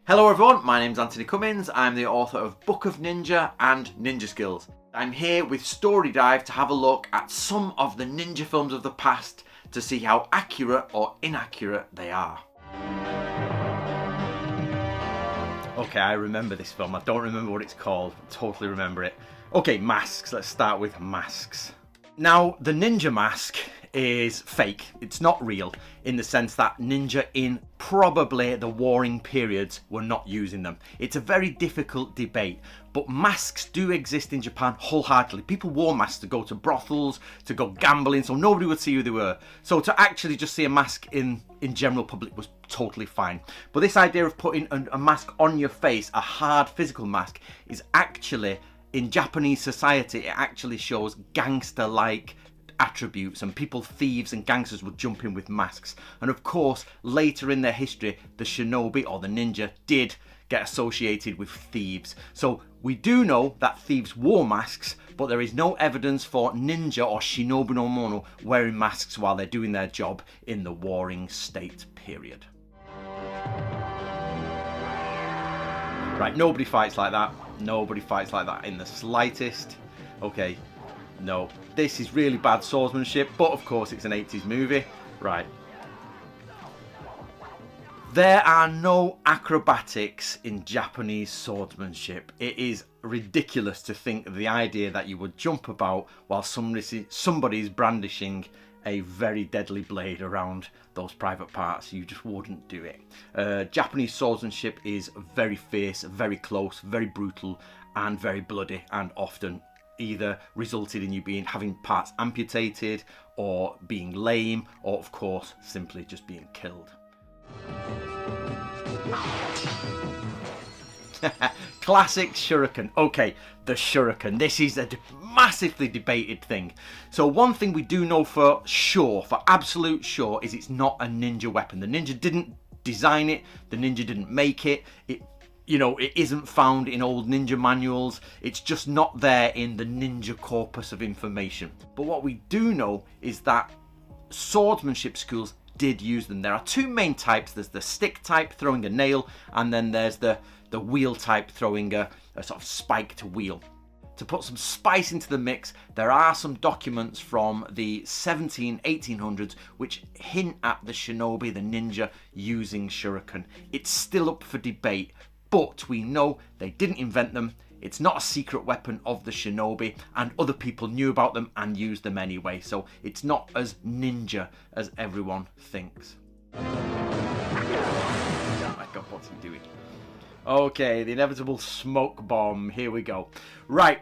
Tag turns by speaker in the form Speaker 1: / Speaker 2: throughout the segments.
Speaker 1: Hello everyone, my name's Anthony Cummins. I'm the author of Book of Ninja and Ninja Skills. I'm here with Story Dive to have a look at some of the ninja films of the past to see how accurate or inaccurate they are. Okay, I remember this film. I don't remember what it's called, but totally remember it. Okay, masks. Let's start with masks. Now, the ninja mask is fake. It's not real in the sense that ninja in probably the warring periods were not using them. It's a very difficult debate, but masks do exist in Japan wholeheartedly. People wore masks to go to brothels, to go gambling, so nobody would see who they were. So to actually just see a mask in general public was totally fine. But this idea of putting a mask on your face, a hard physical mask, is actually, in Japanese society, it actually shows gangster-like attributes, and people, thieves and gangsters, would jump in with masks. And of course, later in their history, the shinobi or the ninja did get associated with thieves. So we do know that thieves wore masks, but there is no evidence for ninja or Shinobi No Mono wearing masks while they're doing their job in the warring state period. Right, nobody fights like that. Nobody fights like that in the slightest. Okay, no. This is really bad swordsmanship, but of course it's an 80s movie. Right. There are no acrobatics in Japanese swordsmanship. It is ridiculous to think of the idea that you would jump about while somebody's brandishing a very deadly blade around those private parts. You just wouldn't do it. Japanese swordsmanship is very fierce, very close, very brutal, and very bloody, and often either resulted in you having parts amputated, or being lame, or of course simply just being killed. Classic shuriken. Okay, the shuriken. This is a massively debated thing. So one thing we do know for sure, for absolute sure, is it's not a ninja weapon. The ninja didn't design it. The ninja didn't make it. It isn't found in old ninja manuals. It's just not there in the ninja corpus of information. But what we do know is that swordsmanship schools did use them. There are two main types. There's the stick type, throwing a nail, and then there's the wheel type, throwing a sort of spiked wheel. To put some spice into the mix, there are some documents from the 1800s which hint at the shinobi, the ninja, using shuriken. It's still up for debate, but we know they didn't invent them. It's not a secret weapon of the shinobi, and other people knew about them and used them anyway, so it's not as ninja as everyone thinks. Oh my god, what's he doing? Okay, the inevitable smoke bomb. Here we go. Right.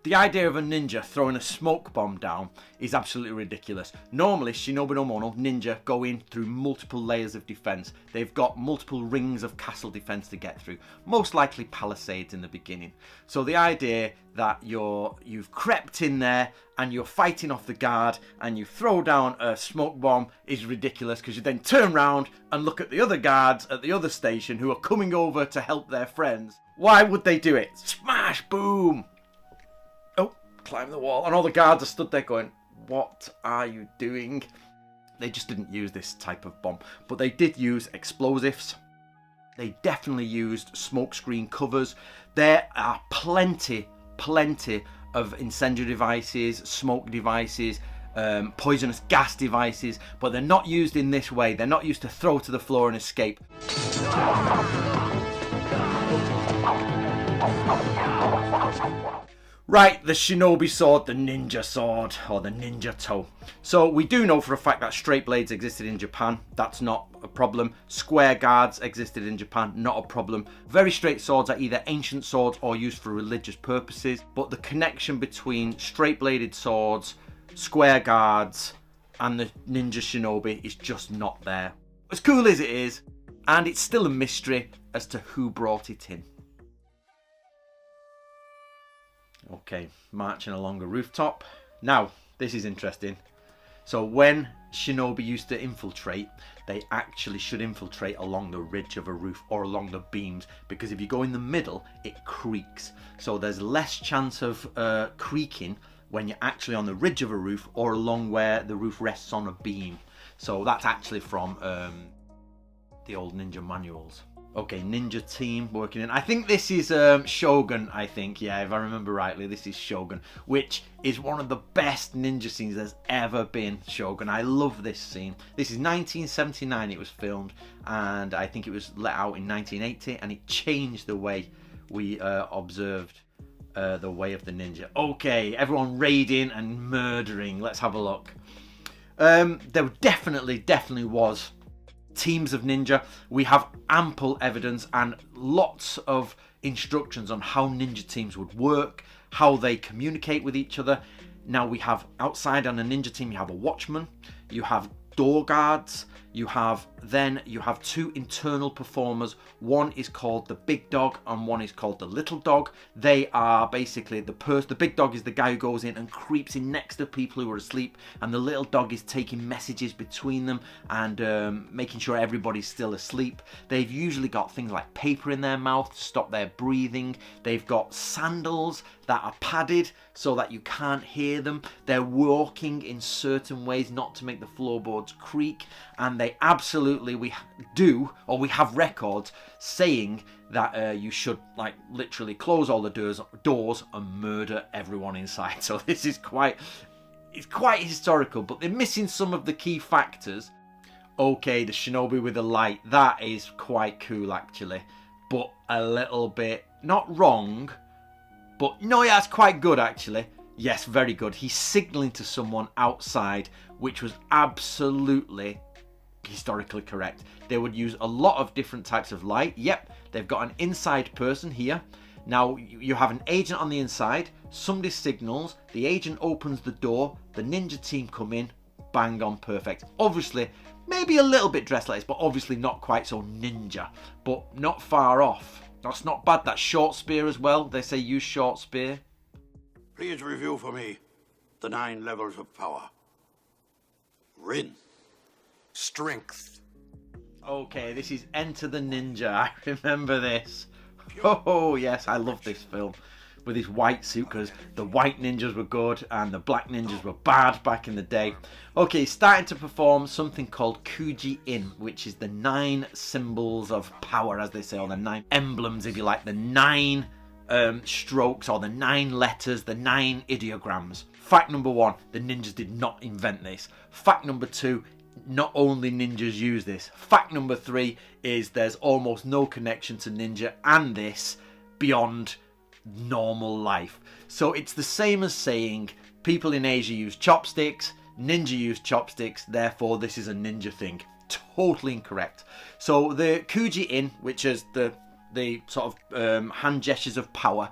Speaker 1: The idea of a ninja throwing a smoke bomb down is absolutely ridiculous. Normally, Shinobi No Mono, ninja, go in through multiple layers of defense. They've got multiple rings of castle defense to get through. Most likely palisades in the beginning. So the idea that you've crept in there and you're fighting off the guard and you throw down a smoke bomb is ridiculous, because you then turn around and look at the other guards at the other station who are coming over to help their friends. Why would they do it? Smash, boom. Climb the wall, and all the guards are stood there going, what are you doing? They just didn't use this type of bomb, but they did use explosives. They definitely used smokescreen covers. There are plenty of incendiary devices, smoke devices, poisonous gas devices, but they're not used in this way. They're not used to throw to the floor and escape. Right, the shinobi sword, the ninja sword, or the ninja toe. So we do know for a fact that straight blades existed in Japan. That's not a problem. Square guards existed in Japan. Not a problem. Very straight swords are either ancient swords or used for religious purposes. But the connection between straight bladed swords, square guards, and the ninja shinobi is just not there. As cool as it is, and it's still a mystery as to who brought it in. Okay, marching along a rooftop. Now, this is interesting. So when shinobi used to infiltrate, they actually should infiltrate along the ridge of a roof or along the beams, because if you go in the middle, it creaks. So there's less chance of creaking when you're actually on the ridge of a roof or along where the roof rests on a beam. So that's actually from the old ninja manuals. Okay, ninja team working in. I think this is Shogun, I think. Yeah, if I remember rightly, this is Shogun, which is one of the best ninja scenes there's ever been. Shogun. I love this scene. This is 1979 it was filmed, and I think it was let out in 1980, and it changed the way we observed the way of the ninja. Okay, everyone raiding and murdering. Let's have a look. There definitely was teams of ninja. We have ample evidence and lots of instructions on how ninja teams would work, how they communicate with each other. Now we have outside on a ninja team, you have a watchman, you have door guards, you have two internal performers. One is called the big dog and one is called the little dog. They are basically the big dog is the guy who goes in and creeps in next to people who are asleep, and the little dog is taking messages between them and making sure everybody's still asleep. They've usually got things like paper in their mouth to stop their breathing. They've got sandals that are padded so that you can't hear them. They're walking in certain ways not to make the floorboards creak, and they absolutely we have records saying that you should like literally close all the doors and murder everyone inside. So this is quite historical, but they're missing some of the key factors. Okay, the shinobi with the light, that is quite cool actually, but a little bit not wrong. But no, yeah, it's quite good actually. Yes, very good. He's signalling to someone outside, which was absolutely historically correct. They would use a lot of different types of light. Yep, they've got an inside person here. Now you have an agent on the inside. Somebody signals, the agent opens the door, the ninja team come in, bang on, perfect. Obviously, maybe a little bit dressed like this, but obviously not quite so ninja, but not far off. That's not bad. That short spear as well. They say use short spear.
Speaker 2: Please review for me the 9 levels of power. Rin.
Speaker 3: Strength.
Speaker 1: Okay, this is Enter the Ninja. I remember this. Oh yes, I love this film with his white suit, because the white ninjas were good and the black ninjas were bad back in the day. Okay, starting to perform something called Kuji-in, which is the 9 symbols of power, as they say, or the 9 emblems, if you like, the 9 strokes, or the 9 letters, the 9 ideograms. Fact number 1, the ninjas did not invent this. Fact number 2, not only ninjas use this. Fact number 3 is there's almost no connection to ninja and this beyond normal life. So it's the same as saying people in Asia use chopsticks, ninja use chopsticks, therefore this is a ninja thing. Totally incorrect. So the Kuji-in, which is the sort of hand gestures of power,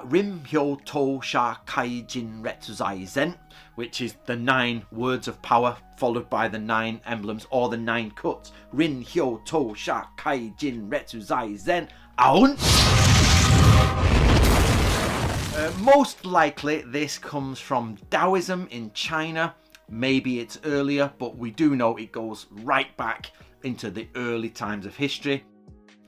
Speaker 1: Rim Hyo To Sha Kai Jin Retsu Zai Zen, which is the 9 words of power followed by the 9 emblems or the 9 cuts. Rin Hyo To Sha Kai Jin Retsu Zai Zen Aun. Most likely this comes from Taoism in China. Maybe it's earlier, but we do know it goes right back into the early times of history.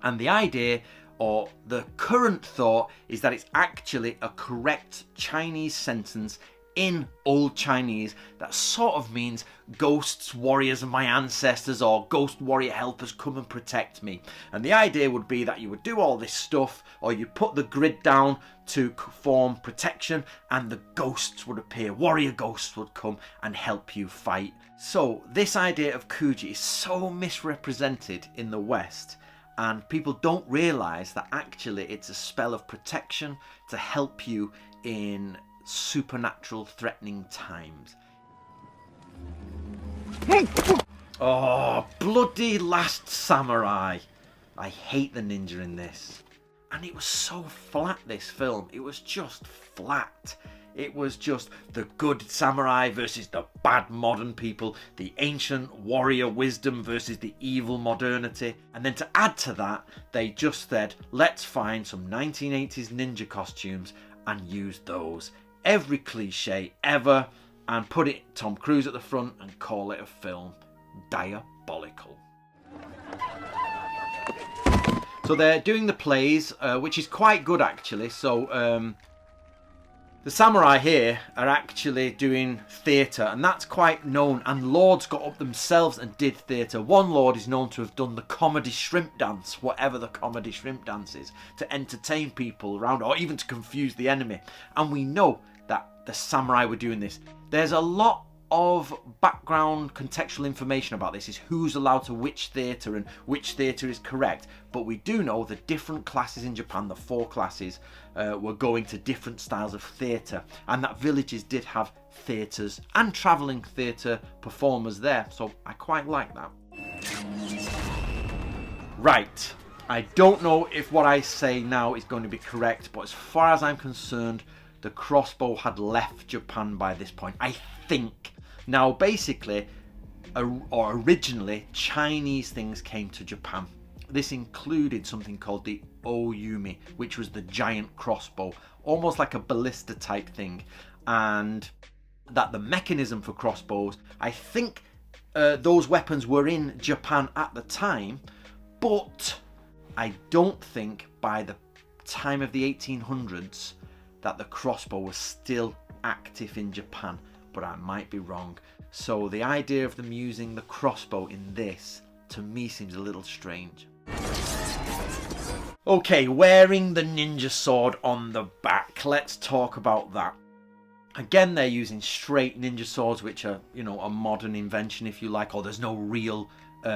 Speaker 1: And the idea, or the current thought, is that it's actually a correct Chinese sentence in Old Chinese that sort of means ghosts, warriors, and my ancestors, or ghost warrior helpers, come and protect me. And the idea would be that you would do all this stuff, or you put the grid down to form protection, and the ghosts would appear. Warrior ghosts would come and help you fight. So this idea of Kuji is so misrepresented in the West, and people don't realise that actually it's a spell of protection to help you in supernatural threatening times. Oh, bloody Last Samurai. I hate the ninja in this. And it was so flat, this film. It was just flat. It was just the good samurai versus the bad modern people, the ancient warrior wisdom versus the evil modernity. And then to add to that, they just said, let's find some 1980s ninja costumes and use those. Every cliche ever, and put it Tom Cruise at the front and call it a film. Diabolical. So they're doing the plays, which is quite good actually. So The samurai here are actually doing theatre, and that's quite known, and lords got up themselves and did theatre. One lord is known to have done the comedy shrimp dance, whatever the comedy shrimp dance is, to entertain people around, or even to confuse the enemy. And we know that the samurai were doing this. There's a lot of background contextual information about this, is who's allowed to which theatre and which theatre is correct, but we do know the different classes in Japan, the 4 classes, were going to different styles of theatre, and that villages did have theatres and travelling theatre performers there, so I quite like that. Right, I don't know if what I say now is going to be correct, but as far as I'm concerned, the crossbow had left Japan by this point, I think. Now, basically, or originally, Chinese things came to Japan. This included something called the Oyumi, which was the giant crossbow, almost like a ballista type thing. And that the mechanism for crossbows, I think those weapons were in Japan at the time, but I don't think by the time of the 1800s that the crossbow was still active in Japan. But I might be wrong. So the idea of them using the crossbow in this, to me, seems a little strange. Okay, wearing the ninja sword on the back. Let's talk about that. Again, they're using straight ninja swords, which are, you know, a modern invention, if you like, or there's no real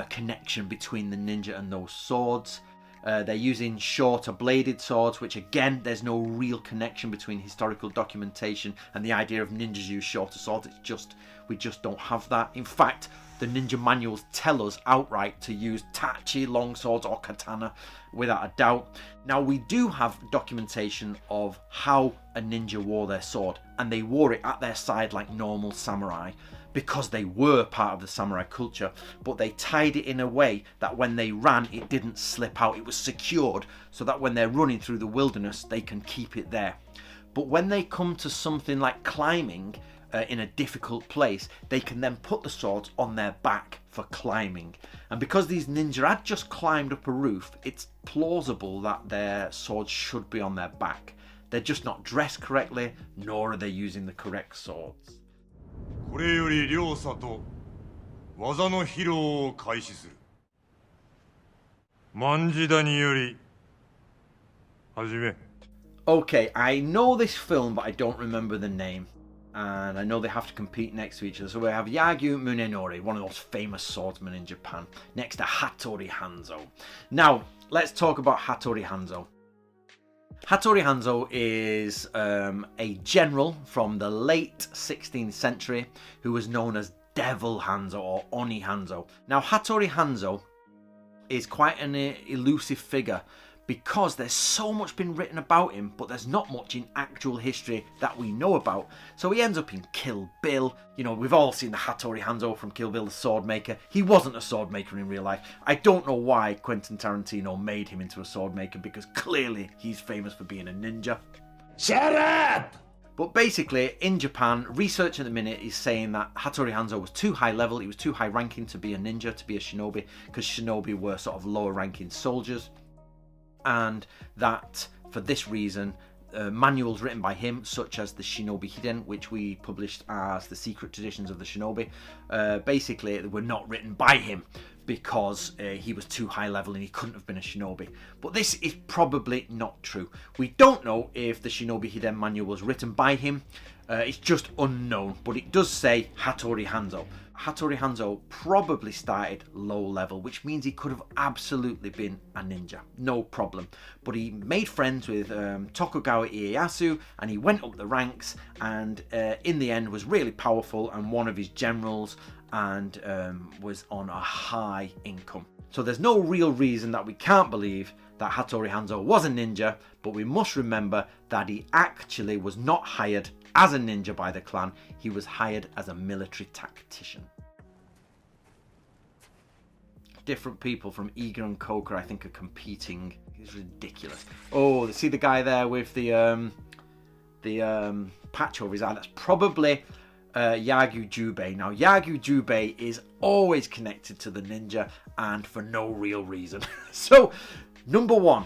Speaker 1: connection between the ninja and those swords. They're using shorter bladed swords, which again, there's no real connection between historical documentation and the idea of ninjas use shorter swords. It's just, we just don't have that. In fact, the ninja manuals tell us outright to use tachi, long swords, or katana, without a doubt. Now, we do have documentation of how a ninja wore their sword, and they wore it at their side like normal samurai, because they were part of the samurai culture, but they tied it in a way that when they ran, it didn't slip out. It was secured so that when they're running through the wilderness, they can keep it there. But when they come to something like climbing in a difficult place, they can then put the swords on their back for climbing. And because these ninja had just climbed up a roof, it's plausible that their swords should be on their back. They're just not dressed correctly, nor are they using the correct swords.
Speaker 4: これより両者と技の披露を開始する。卍谷より始め。
Speaker 1: Okay, I know this film, but I don't remember the name. And I know they have to compete next to each other. So we have Yagyu Munenori, one of the most famous swordsmen in Japan, next to Hattori Hanzo. Now, let's talk about Hattori Hanzo. Hattori Hanzo is a general from the late 16th century who was known as Devil Hanzo or Oni Hanzo. Now, Hattori Hanzo is quite an elusive figure because there's so much been written about him, but there's not much in actual history that we know about. So he ends up in Kill Bill. You know, we've all seen the Hattori Hanzo from Kill Bill, the sword maker. He wasn't a sword maker in real life. I don't know why Quentin Tarantino made him into a sword maker, because clearly he's famous for being a ninja.
Speaker 5: Shut up!
Speaker 1: But basically, in Japan, research at the minute is saying that Hattori Hanzo was too high level, he was too high ranking to be a ninja, to be a shinobi, because shinobi were sort of lower ranking soldiers. And that, for this reason, manuals written by him, such as the Shinobi Hiden, which we published as The Secret Traditions of the Shinobi, basically were not written by him because he was too high level and he couldn't have been a shinobi. But this is probably not true. We don't know if the Shinobi Hiden manual was written by him. It's just unknown, but it does say Hattori Hanzo. Hattori Hanzo probably started low level, which means he could have absolutely been a ninja, no problem. But he made friends with Tokugawa Ieyasu, and he went up the ranks, and in the end was really powerful and one of his generals, and was on a high income. So there's no real reason that we can't believe that Hattori Hanzo was a ninja, but we must remember that he actually was not hired as a ninja by the clan, he was hired as a military tactician. Different people from Iga and Koka, I think, are competing. It's ridiculous. Oh, see the guy there with the patch over his eye? That's probably Yagyu Jubei. Now, Yagyu Jubei is always connected to the ninja, and for no real reason. So, number one,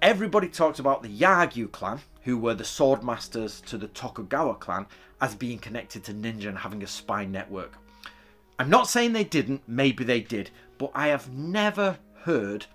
Speaker 1: everybody talks about the Yagyu clan, who were the sword masters to the Tokugawa clan, as being connected to ninja and having a spy network. I'm not saying they didn't, maybe they did, but I have never heard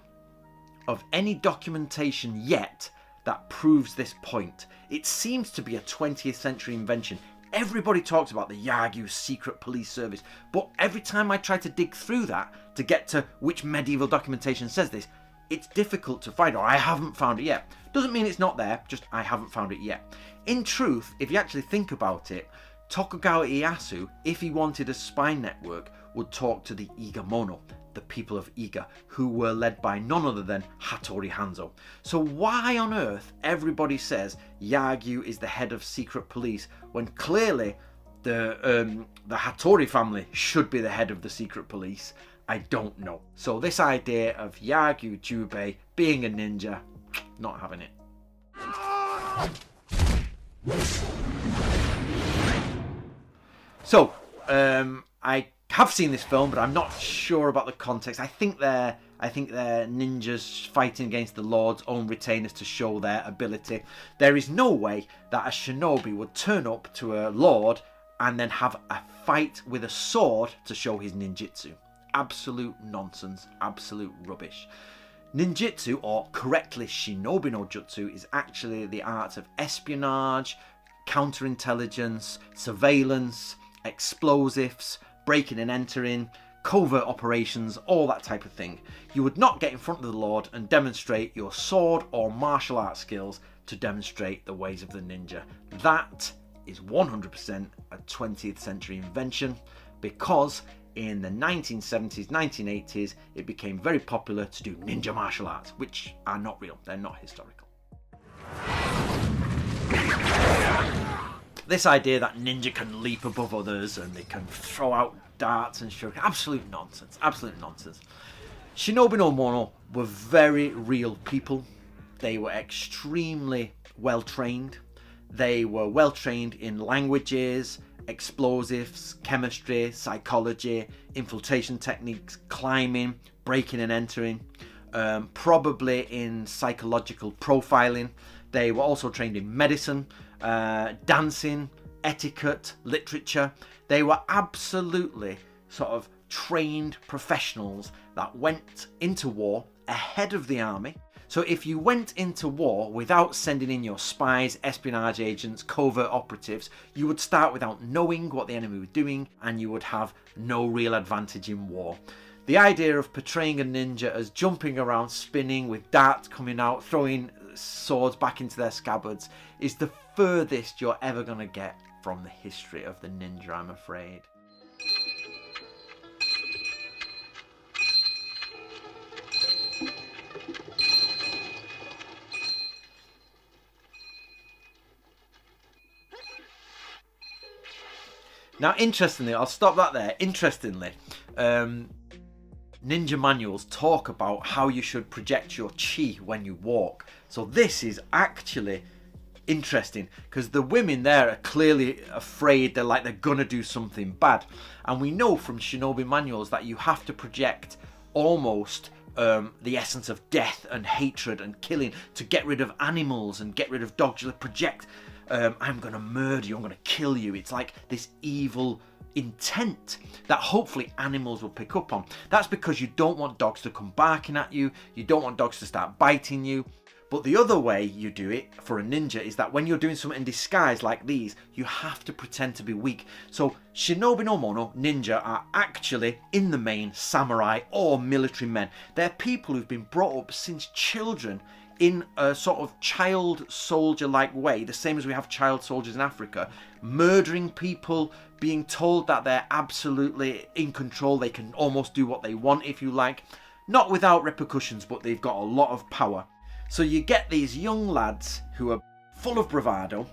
Speaker 1: of any documentation yet that proves this point. It seems to be a 20th century invention. Everybody talks about the Yagyu secret police service, but every time I try to dig through that to get to which medieval documentation says this, it's difficult to find, or I haven't found it yet. Doesn't mean it's not there, just I haven't found it yet. In truth, if you actually think about it, Tokugawa Ieyasu, if he wanted a spy network, would talk to the Iga Mono, the people of Iga, who were led by none other than Hattori Hanzo. So why on earth everybody says Yagyu is the head of secret police when clearly the Hattori family should be the head of the secret police? I don't know. So this idea of Yagyu Jubei being a ninja, not having it. So, I have seen this film, but I'm not sure about the context. I think they're ninjas fighting against the Lord's own retainers to show their ability. There is no way that a shinobi would turn up to a Lord and then have a fight with a sword to show his ninjutsu. Absolute nonsense, absolute rubbish. Ninjutsu, or correctly Shinobi no Jutsu, is actually the art of espionage, counterintelligence, surveillance, explosives, breaking and entering, covert operations, all that type of thing. You would not get in front of the Lord and demonstrate your sword or martial arts skills to demonstrate the ways of the ninja. That is 100% a 20th century invention, because in the 1970s, 1980s, it became very popular to do ninja martial arts, which are not real, they're not historical. This idea that ninja can leap above others and they can throw out darts and shuriken, absolute nonsense, absolute nonsense. Shinobi no Mono were very real people. They were extremely well trained. They were well trained in languages, explosives, chemistry, psychology, infiltration techniques, climbing, breaking and entering, probably in psychological profiling. They were also trained in medicine, dancing, etiquette, literature. They were absolutely sort of trained professionals that went into war ahead of the army. So if you went into war without sending in your spies, espionage agents, covert operatives, you would start without knowing what the enemy was doing, and you would have no real advantage in war. The idea of portraying a ninja as jumping around, spinning with darts coming out, throwing swords back into their scabbards is the furthest you're ever going to get from the history of the ninja, I'm afraid. Now, interestingly, I'll stop that there. Interestingly, ninja manuals talk about how you should project your chi when you walk. So this is actually interesting, because the women there are clearly afraid. They're gonna do something bad, and we know from shinobi manuals that you have to project almost the essence of death and hatred and killing to get rid of animals and get rid of dogs. You project I'm going to murder you, I'm going to kill you. It's like this evil intent that hopefully animals will pick up on. That's because you don't want dogs to come barking at you, you don't want dogs to start biting you. But the other way you do it for a ninja is that when you're doing something in disguise like these, you have to pretend to be weak. So Shinobi no Mono ninja are actually, in the main, samurai or military men. They're people who've been brought up since children in a sort of child soldier-like way, the same as we have child soldiers in Africa, murdering people, being told that they're absolutely in control, they can almost do what they want if you like, not without repercussions, but they've got a lot of power. So you get these young lads who are full of bravado,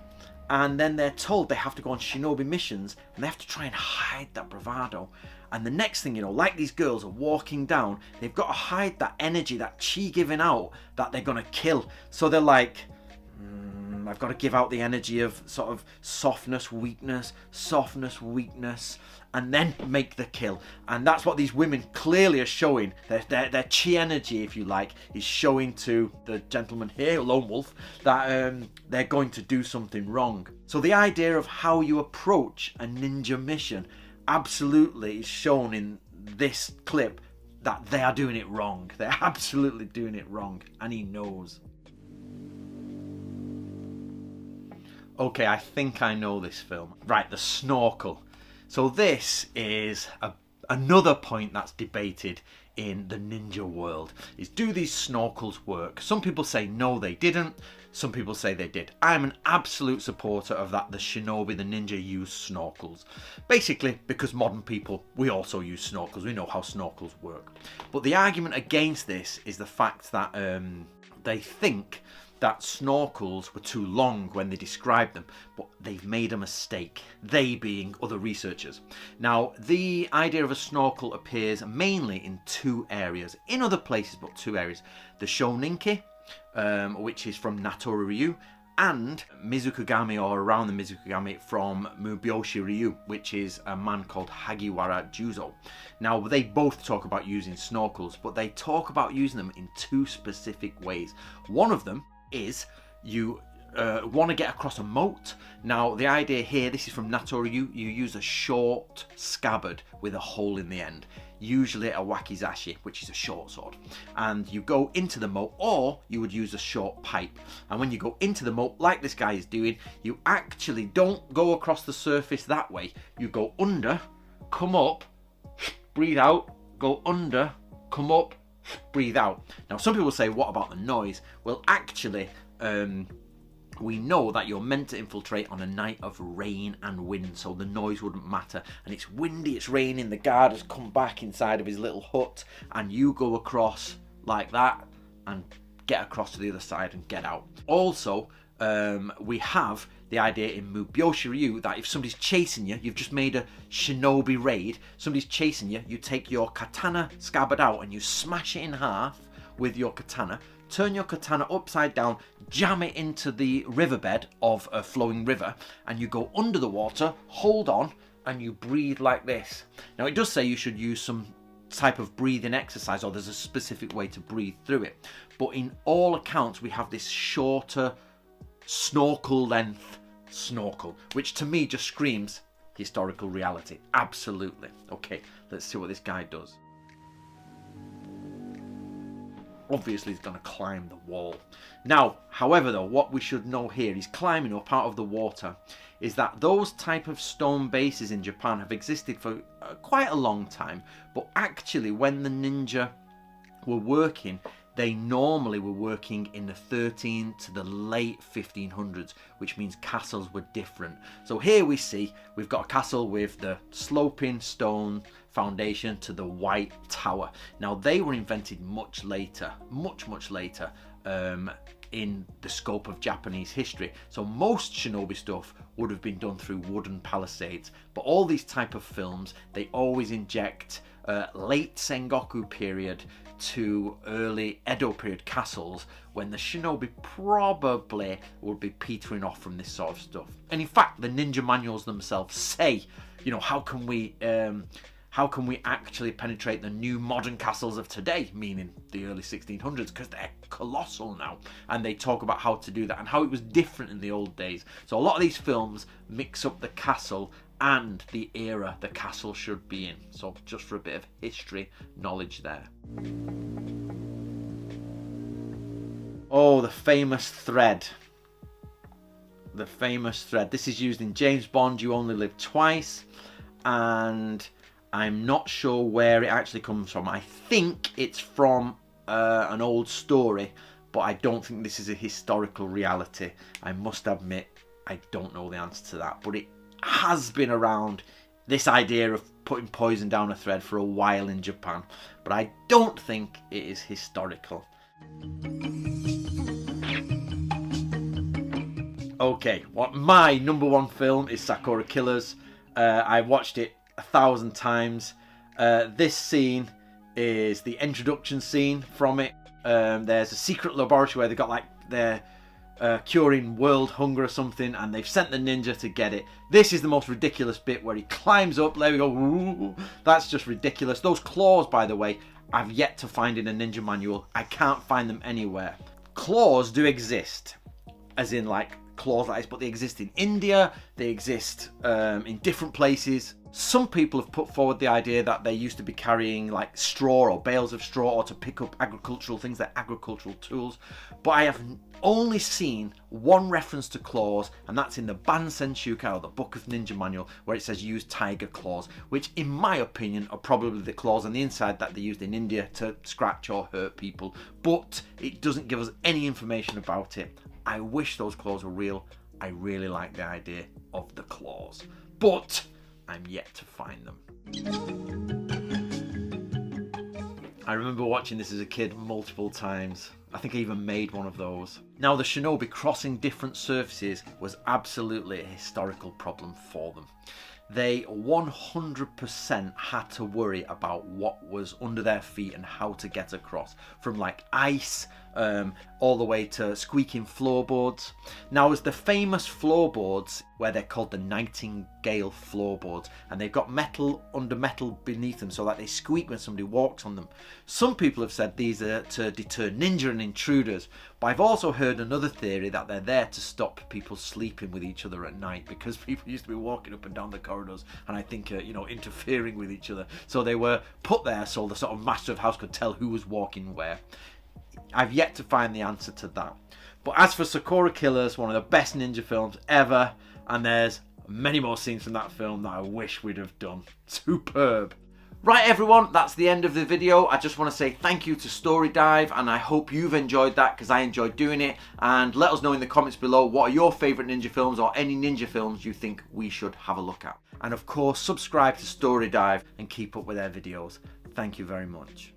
Speaker 1: and then they're told they have to go on shinobi missions, and they have to try and hide that bravado. And the next thing you know, like these girls are walking down, they've got to hide that energy, that chi giving out that they're going to kill. So they're like, I've got to give out the energy of sort of softness, weakness, and then make the kill. And that's what these women clearly are showing. Their chi energy, if you like, is showing to the gentleman here, Lone Wolf, that they're going to do something wrong. So the idea of how you approach a ninja mission absolutely is shown in this clip, that they are doing it wrong. They're absolutely doing it wrong, and he knows. Okay, I think I know this film. Right, the snorkel. So this is another point that's debated in the ninja world, is do these snorkels work? Some people say no, they didn't. Some people say they did. I'm an absolute supporter of that. The shinobi, the ninja, use snorkels. Basically, because modern people, we also use snorkels. We know how snorkels work. But the argument against this is the fact that they think that snorkels were too long when they described them, but they've made a mistake, they being other researchers. Now, the idea of a snorkel appears mainly in two areas, in other places, but two areas. The Shoninki, which is from Natori Ryu, and Mizukugami, or around the Mizukugami, from Mubyoshi Ryu, which is a man called Hagiwara Juzo. Now, they both talk about using snorkels, but they talk about using them in two specific ways. One of them is you want to get across a moat. Now, the idea here, this is from Natori Ryu, you use a short scabbard with a hole in the end, usually a wakizashi, which is a short sword, and you go into the moat, or you would use a short pipe. And when you go into the moat, like this guy is doing, you actually don't go across the surface that way. You go under, come up, breathe out, go under, come up, breathe out. Now, some people say, what about the noise? Well, actually, we know that you're meant to infiltrate on a night of rain and wind, so the noise wouldn't matter. And it's windy, it's raining, the guard has come back inside of his little hut, and you go across like that and get across to the other side and get out. Also, we have the idea in Mubyoshi Ryu that if somebody's chasing you, you've just made a shinobi raid, somebody's chasing you, you take your katana scabbard out and you smash it in half with your katana, turn your katana upside down, jam it into the riverbed of a flowing river, and you go under the water, hold on, and you breathe like this. Now, it does say you should use some type of breathing exercise, or there's a specific way to breathe through it. But in all accounts, we have this shorter snorkel length snorkel, which to me just screams historical reality. Absolutely. Okay, let's see what this guy does. Obviously, he's going to climb the wall. Now, however, though, what we should know here, he's climbing up out of the water, is that those type of stone bases in Japan have existed for quite a long time. But actually, when the ninja were working, they normally were working in the 13 to the late 1500s, which means castles were different. So here we see, we've got a castle with the sloping stone foundation to the white tower. Now, they were invented much later, much later in the scope of Japanese history. So most shinobi stuff would have been done through wooden palisades. But all these type of films, they always inject late Sengoku period to early Edo period castles, when the shinobi probably would be petering off from this sort of stuff. And in fact, the ninja manuals themselves say, you know, how can we actually penetrate the new modern castles of today, meaning the early 1600s, because they're colossal now, and they talk about how to do that and how it was different in the old days. So a lot of these films mix up the castle and the era the castle should be in. So just for a bit of history knowledge there. Oh, the famous thread. The famous thread. This is used in James Bond, You Only Live Twice, and I'm not sure where it actually comes from. I think it's from an old story, but I don't think this is a historical reality. I must admit, I don't know the answer to that, but it has been around, this idea of putting poison down a thread, for a while in Japan, but I don't think it is historical. Okay, my number one film is Sakura Killers. I've watched it 1,000 times. This scene is the introduction scene from it. There's a secret laboratory where they've got like their curing world hunger or something, and they've sent the ninja to get it. This is the most ridiculous bit where he climbs up. There we go. Ooh, that's just ridiculous. Those claws, by the way, I've yet to find in a ninja manual. I can't find them anywhere. Claws do exist, as in like claws like this, but they exist in India, they exist in different places. Some people have put forward the idea that they used to be carrying like straw or bales of straw, or to pick up agricultural things like agricultural tools, but I have only seen one reference to claws, and that's in the Ban Senshukai, or the Book of Ninja Manual, where it says use tiger claws, which in my opinion are probably the claws on the inside that they used in India to scratch or hurt people, but it doesn't give us any information about it. I wish those claws were real. I really like the idea of the claws, but I'm yet to find them. I remember watching this as a kid multiple times. I think I even made one of those. Now, the shinobi crossing different surfaces was absolutely a historical problem for them. They 100% had to worry about what was under their feet and how to get across, from like ice all the way to squeaking floorboards. Now, there's the famous floorboards where they're called the Nightingale floorboards, and they've got metal under metal beneath them so that they squeak when somebody walks on them. Some people have said these are to deter ninja and intruders, but I've also heard another theory that they're there to stop people sleeping with each other at night, because people used to be walking up and down the corridors and I think interfering with each other, so they were put there so the sort of master of house could tell who was walking where. I've yet to find the answer to that. But as for Sakura Killers, one of the best ninja films ever, and there's many more scenes from that film that I wish we'd have done. Superb. Right everyone, that's the end of the video. I just want to say thank you to Story Dive, and I hope you've enjoyed that, because I enjoyed doing it. And let us know in the comments below what are your favourite ninja films, or any ninja films you think we should have a look at. And of course, subscribe to Story Dive and keep up with their videos. Thank you very much.